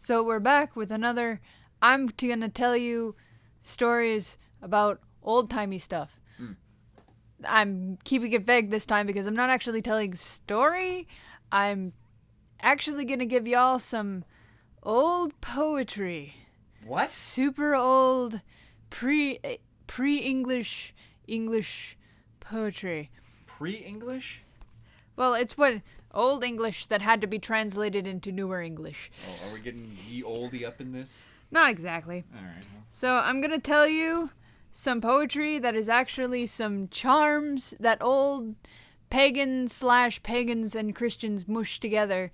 So we're back with another. I'm gonna tell you stories about old-timey stuff. I'm keeping it vague this time because I'm not actually telling a story. I'm actually gonna give y'all some old poetry. What? Super old pre-English English poetry. Pre-English? Well, it's what old English that had to be translated into newer English. Oh, are we getting ye olde up in this? Not exactly. All right. Well. So I'm going to tell you some poetry that is actually some charms that old pagans and Christians mushed together.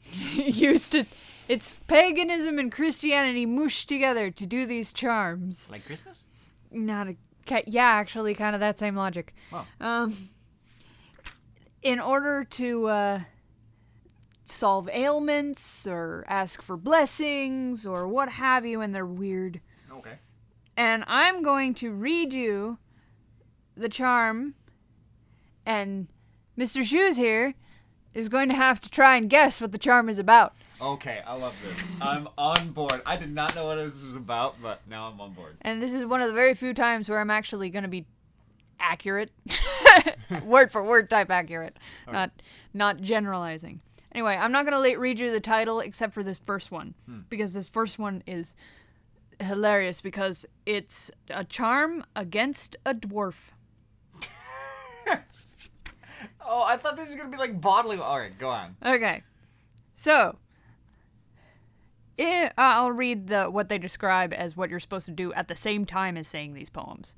It's paganism and Christianity mushed together to do these charms. Like Christmas? Yeah, actually, kind of that same logic. Oh. In order to solve ailments or ask for blessings or what have you, and they're weird. Okay. And I'm going to read you the charm, and Mr. Shoes here is going to have to try and guess what the charm is about. Okay, I love this. I'm on board. I did not know what this was about, but now I'm on board. And this is one of the very few times where I'm actually going to be accurate. Word for word type accurate. Okay. Not generalizing. Anyway, I'm not going to read you the title except for this first one. Because this first one is hilarious because it's a charm against a dwarf. Oh, I thought this was going to be like bodily. All right, go on. Okay. So, I'll read what they describe as what you're supposed to do at the same time as saying these poems.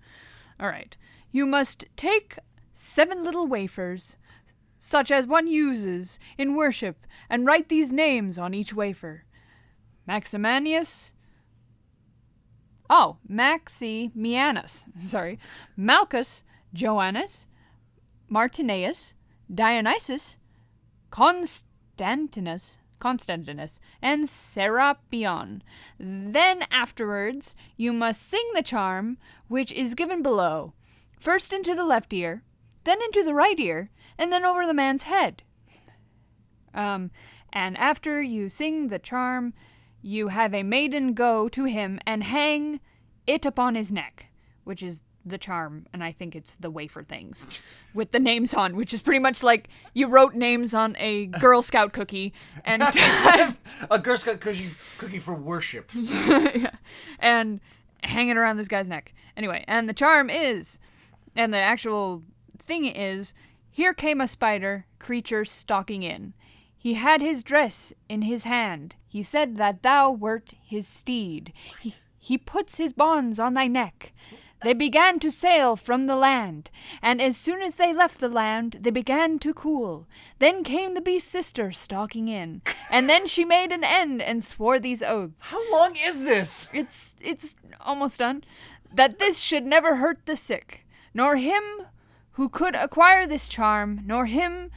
All right. You must take 7 little wafers, such as one uses in worship, and write these names on each wafer. Maximianus, Malchus, Joannes, Martineus, Dionysus, Constantinus, and Serapion. Then afterwards you must sing the charm which is given below, first into the left ear, then into the right ear, and then over the man's head. And after you sing the charm, you have a maiden go to him and hang it upon his neck, which is the charm, and I think it's the wafer things with the names on, which is pretty much like you wrote names on a Girl Scout cookie and a Girl Scout cookie for worship. Yeah. And hang it around this guy's neck. Anyway, and the charm is, and the actual thing is, here came a spider creature stalking in. He had his dress in his hand. He said that thou wert his steed. He puts his bonds on thy neck. They began to sail from the land, and as soon as they left the land, they began to cool. Then came the beast's sister stalking in, and then she made an end and swore these oaths. How long is this? It's almost done. That this should never hurt the sick, nor him who could acquire this charm, nor him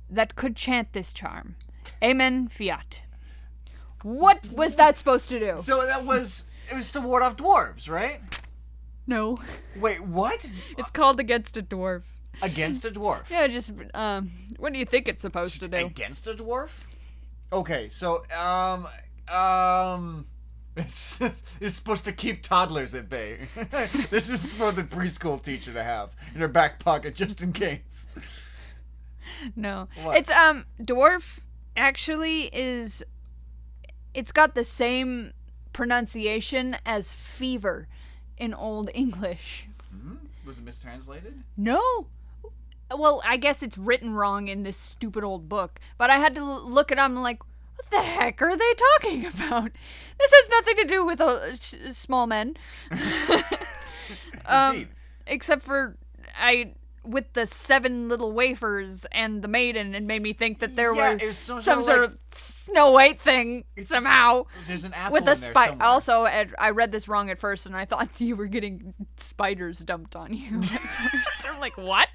that could chant this charm. Amen, fiat. What was that supposed to do? So it was to ward off dwarves, right? No. Wait, what? It's called Against a Dwarf. Against a dwarf? Yeah, just, what do you think it's supposed to do? Against a dwarf? Okay, so, it's supposed to keep toddlers at bay. This is for the preschool teacher to have in her back pocket just in case. No. What? It's, dwarf actually is, it's got the same pronunciation as fever in Old English. Was it mistranslated? No. Well, I guess it's written wrong in this stupid old book, but I had to look it up and like, what the heck are they talking about? This has nothing to do with small men. Indeed. Except for with the 7 little wafers and the maiden, it made me think that there were some sort of Snow White thing somehow. There's an apple with a in there somewhere. Also, I read this wrong at first, and I thought you were getting spiders dumped on you. I'm like, what?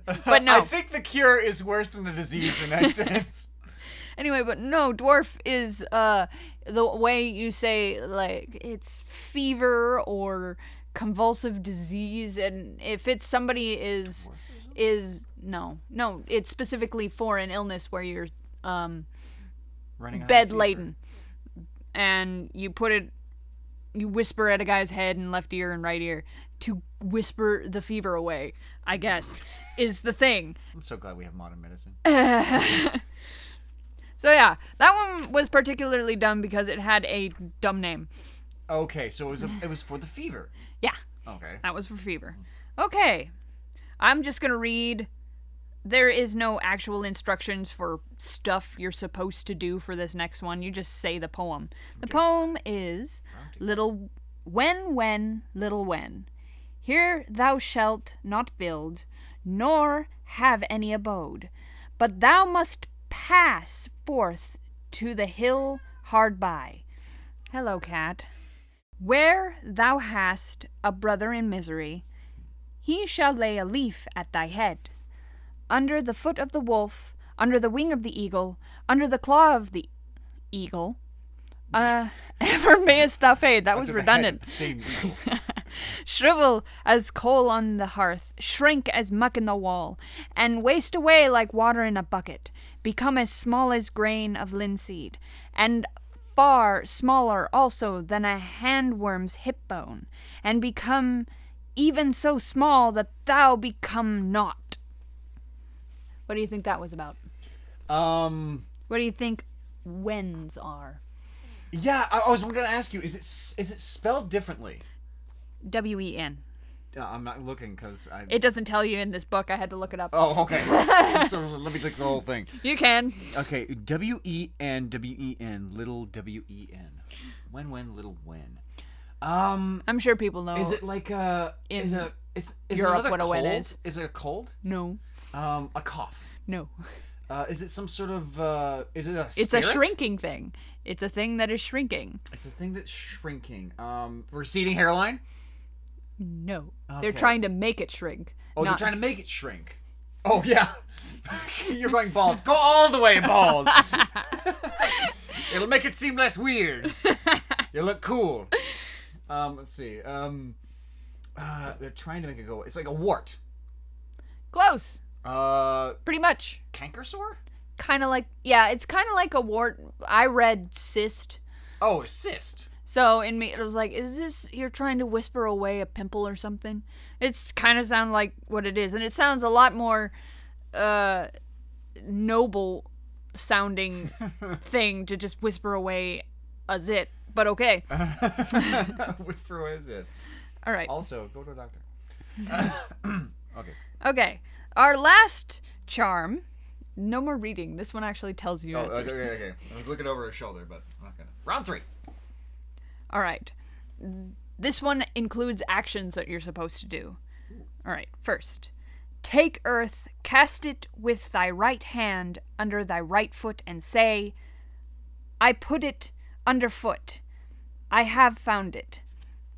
But no. I think the cure is worse than the disease in that sense. Anyway, but no, dwarf is the way you say, like, it's fever or convulsive disease, and if it's somebody is no, it's specifically for an illness where you're Running bedladen. and you whisper at a guy's head and left ear and right ear to whisper the fever away, I guess, is the thing. I'm so glad we have modern medicine. So yeah, that one was particularly dumb because it had a dumb name. Okay, so it was for the fever. Yeah. Okay. That was for fever. Okay. I'm just going to read. There is no actual instructions for stuff you're supposed to do for this next one. You just say the poem. The poem is Little when, little when. Here thou shalt not build, nor have any abode, but thou must pass forth to the hill hard by. Hello, cat. Where thou hast a brother in misery, he shall lay a leaf at thy head. Under the foot of the wolf, under the wing of the eagle, under the claw of the eagle, ever mayest thou fade. That was redundant. Same eagle. Shrivel as coal on the hearth, shrink as muck in the wall, and waste away like water in a bucket, become as small as grain of linseed, and far smaller also than a handworm's hip bone, and become even so small that thou become naught. What do you think that was about? What do you think whens are? Yeah, I was going to ask you, is it spelled differently? W-E-N. I'm not looking because I... It doesn't tell you in this book. I had to look it up. Oh, okay. So let me click the whole thing. You can. Okay, W-E-N, W-E-N, little W-E-N. When, little when. I'm sure people know. Is it like a... Is Europe it what a cold? wen is. Is it a cold? No. A cough. No. Is it some sort of... is it a spirit? It's a shrinking thing. It's a thing that is shrinking. It's a thing that's shrinking. Receding hairline? No. Okay. They're trying to make it shrink. Oh, they're trying to make it shrink. Oh, yeah. You're going bald. Go all the way bald. It'll make it seem less weird. You look cool. Let's see. They're trying to make it go... It's like a wart. Close. Pretty much. Canker sore? Kind of like... Yeah, it's kind of like a wart. I read cyst. Oh, a cyst. So in me, it was like, is this you're trying to whisper away a pimple or something? It's kind of sound like what it is, and it sounds a lot more noble sounding thing to just whisper away a zit. But okay. Whisper away a zit. All right. Also, go to a doctor. Okay. Okay. Our last charm. No more reading. This one actually tells you. Okay. I was looking over her shoulder, but I'm not gonna. Round 3. All right. This one includes actions that you're supposed to do. All right. First, take earth, cast it with thy right hand under thy right foot, and say, I put it underfoot. I have found it.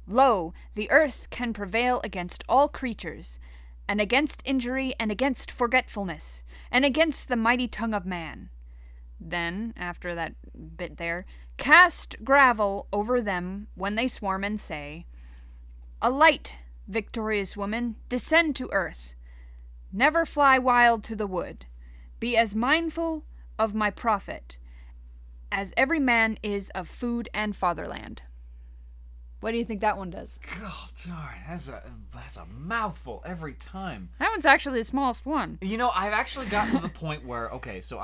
Lo, the earth can prevail against all creatures, and against injury, and against forgetfulness, and against the mighty tongue of man. Then, after that bit there, cast gravel over them when they swarm and say, Alight, victorious woman, descend to earth. Never fly wild to the wood. Be as mindful of my prophet as every man is of food and fatherland. What do you think that one does? God darn, that's a mouthful every time. That one's actually the smallest one. You know, I've actually gotten to the point where, okay, so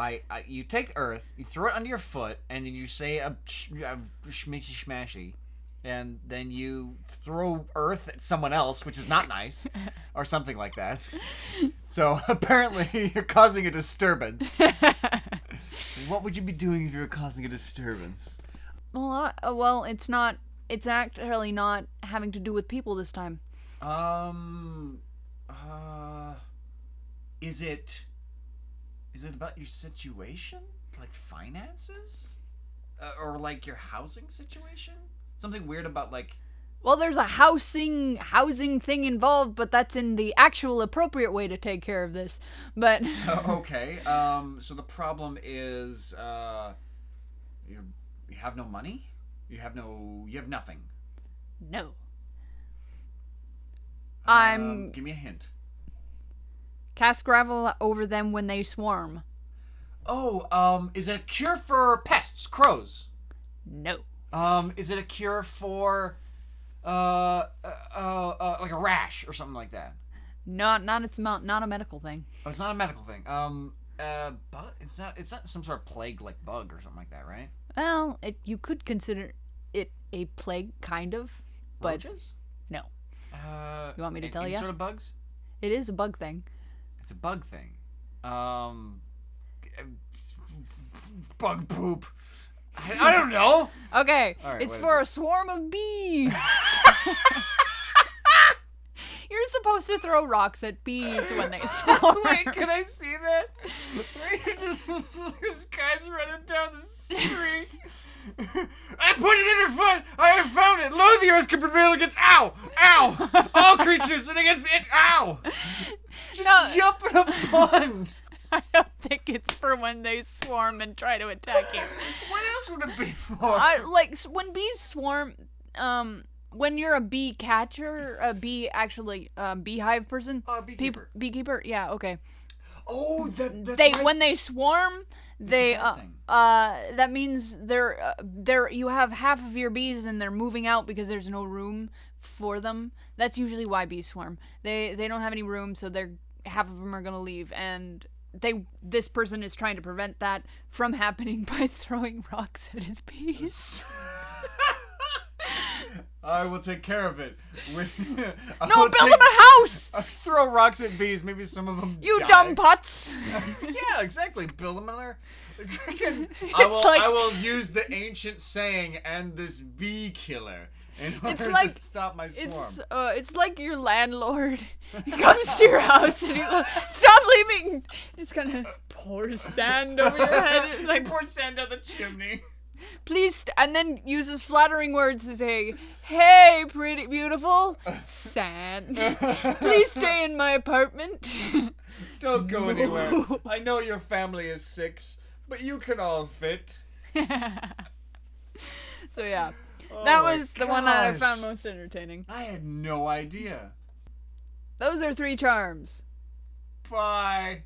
you take earth, you throw it under your foot, and then you say a schmishy smashy, and then you throw earth at someone else, which is not nice, or something like that. So apparently you're causing a disturbance. What would you be doing if you were causing a disturbance? Well, it's not. It's actually not having to do with people this time. Is it about your situation? Like finances? Or like your housing situation? Something weird about like... Well, there's a housing thing involved, but that's in the actual appropriate way to take care of this. But... Okay. So the problem is, you have no money? You have nothing. No. Give me a hint. Cast gravel over them when they swarm. Oh, is it a cure for pests, crows? No. Is it a cure for like a rash or something like that? Not a medical thing. Oh, it's not a medical thing. But it's not some sort of plague like bug or something like that, right? Well, you could consider it a plague, kind of, but Roaches? no. You want me to tell any you? sort of bugs? It is a bug thing. It's a bug thing. Bug poop. I don't know. Okay, All right, it's what for a is swarm of bees. You're supposed to throw rocks at bees when they swarm. Wait, can I see that? This guy's running down the street. I put it in her foot. I have found it. Lo, the earth can prevail against all creatures and against it. Ow! Just jump in a pond. I don't think it's for when they swarm and try to attack you. What else would it be for? Like when bees swarm, when you're a bee catcher, beehive person, Beekeeper. beekeeper, yeah, okay. Oh, that's right. When they swarm, that means you have half of your bees and they're moving out because there's no room for them. That's usually why bees swarm. They don't have any room, so half of them are gonna leave, and this person is trying to prevent that from happening by throwing rocks at his bees. I will take care of it. Build them a house! Throw rocks at bees. Maybe some of them You die. dumb putz! Yeah, exactly. Build them in there. I will use the ancient saying and this bee killer in order to stop my swarm. It's like your landlord. He comes to your house and he's like, stop leaving! Just kind of pours sand over your head. It's like, pour sand down the chimney. Please, and then uses flattering words to say, hey, pretty beautiful, sand. Please stay in my apartment. Don't go anywhere. I know your family is 6, but you can all fit. So yeah, Oh that was the one that I gosh. found most entertaining. I had no idea. Those are 3 charms. Bye.